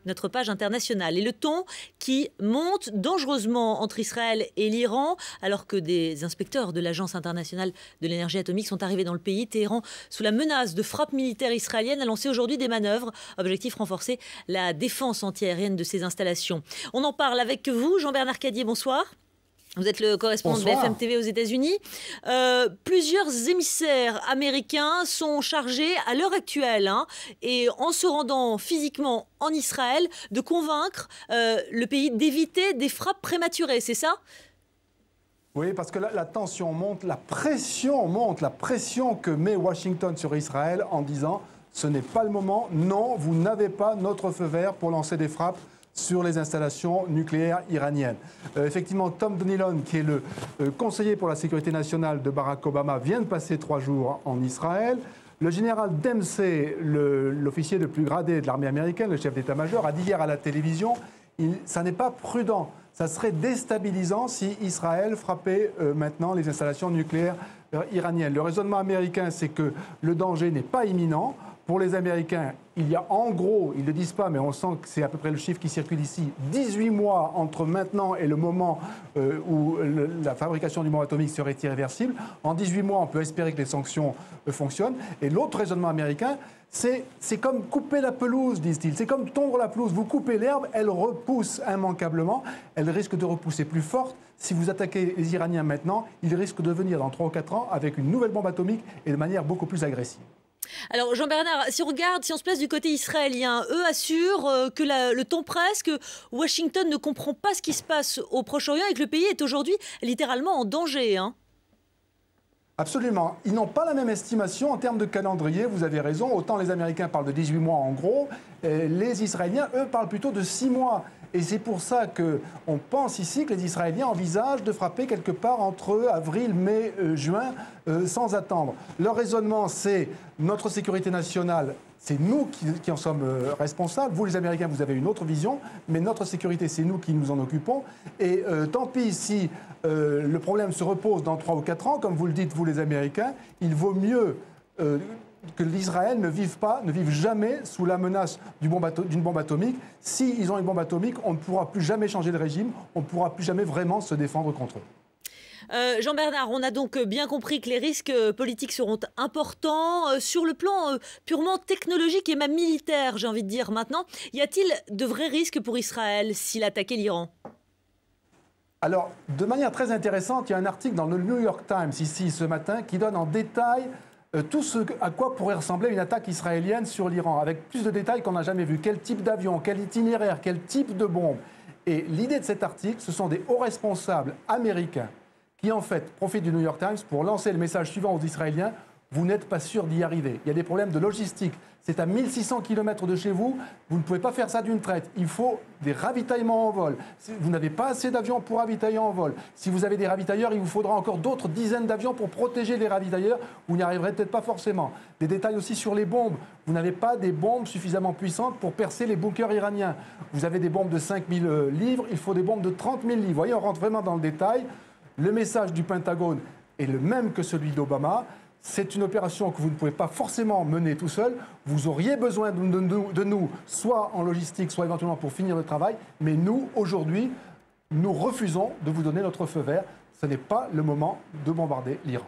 notre page internationale. Et le ton qui monte dangereusement entre Israël et l'Iran, alors que des inspecteurs de l'Agence internationale de l'énergie atomique sont arrivés dans le pays. Téhéran, sous la menace de frappes militaires israéliennes, a lancé aujourd'hui des manœuvres. Objectif renforcer la défense antiaérienne de ces installations. On en parle avec vous, Jean-Bernard Cadier, bonsoir. Vous êtes le correspondant de BFM TV aux États-Unis. Plusieurs émissaires américains sont chargés à l'heure actuelle, et en se rendant physiquement en Israël, de convaincre le pays d'éviter des frappes prématurées, c'est ça ? Oui, parce que la tension monte, la pression que met Washington sur Israël en disant « ce n'est pas le moment, non, vous n'avez pas notre feu vert pour lancer des frappes » sur les installations nucléaires iraniennes. Effectivement, Tom Donilon, qui est le conseiller pour la sécurité nationale de Barack Obama, vient de passer 3 jours en Israël. Le général Dempsey, l'officier le plus gradé de l'armée américaine, le chef d'état-major, a dit hier à la télévision « ça n'est pas prudent, ça serait déstabilisant si Israël frappait maintenant les installations nucléaires iraniennes ». Le raisonnement américain, c'est que le danger n'est pas imminent. Pour les Américains, il y a en gros, ils ne le disent pas, mais on sent que c'est à peu près le chiffre qui circule ici, 18 mois entre maintenant et le moment où la fabrication du bombe atomique serait irréversible. En 18 mois, on peut espérer que les sanctions fonctionnent. Et l'autre raisonnement américain, c'est comme couper la pelouse, disent-ils. C'est comme tondre la pelouse. Vous coupez l'herbe, elle repousse immanquablement. Elle risque de repousser plus forte. Si vous attaquez les Iraniens maintenant, ils risquent de venir dans 3 ou 4 ans avec une nouvelle bombe atomique et de manière beaucoup plus agressive. Alors Jean-Bernard, si on se place du côté israélien, eux assurent que le temps presse, que Washington ne comprend pas ce qui se passe au Proche-Orient et que le pays est aujourd'hui littéralement en danger. Absolument. Ils n'ont pas la même estimation en termes de calendrier, vous avez raison. Autant les Américains parlent de 18 mois en gros, les Israéliens, eux, parlent plutôt de 6 mois. Et c'est pour ça qu'on pense ici que les Israéliens envisagent de frapper quelque part entre avril, mai, juin, sans attendre. Leur raisonnement, c'est notre sécurité nationale, c'est nous qui en sommes responsables. Vous, les Américains, vous avez une autre vision, mais notre sécurité, c'est nous qui nous en occupons. Et tant pis si le problème se repose dans 3 ou 4 ans, comme vous le dites, vous, les Américains, il vaut mieux que l'Israël ne vive jamais sous la menace d'une bombe atomique. S'ils ont une bombe atomique, on ne pourra plus jamais changer le régime, on ne pourra plus jamais vraiment se défendre contre eux. Jean-Bernard, on a donc bien compris que les risques politiques seront importants. Sur le plan purement technologique et même militaire, j'ai envie de dire maintenant, y a-t-il de vrais risques pour Israël s'il attaquait l'Iran ? Alors, de manière très intéressante, il y a un article dans le New York Times, ici, ce matin, qui donne en détail tout ce à quoi pourrait ressembler une attaque israélienne sur l'Iran, avec plus de détails qu'on n'a jamais vu. Quel type d'avion, quel itinéraire, quel type de bombe. Et l'idée de cet article, ce sont des hauts responsables américains qui, en fait, profitent du New York Times pour lancer le message suivant aux Israéliens: vous n'êtes pas sûr d'y arriver. Il y a des problèmes de logistique. C'est à 1600 km de chez vous. Vous ne pouvez pas faire ça d'une traite. Il faut des ravitaillements en vol. Vous n'avez pas assez d'avions pour ravitailler en vol. Si vous avez des ravitailleurs, il vous faudra encore d'autres dizaines d'avions pour protéger les ravitailleurs. Vous n'y arriverez peut-être pas forcément. Des détails aussi sur les bombes. Vous n'avez pas des bombes suffisamment puissantes pour percer les bunkers iraniens. Vous avez des bombes de 5000 livres. Il faut des bombes de 30 000 livres. Vous voyez, on rentre vraiment dans le détail. Le message du Pentagone est le même que celui d'Obama. C'est une opération que vous ne pouvez pas forcément mener tout seul. Vous auriez besoin de nous, soit en logistique, soit éventuellement pour finir le travail. Mais nous, aujourd'hui, nous refusons de vous donner notre feu vert. Ce n'est pas le moment de bombarder l'Iran.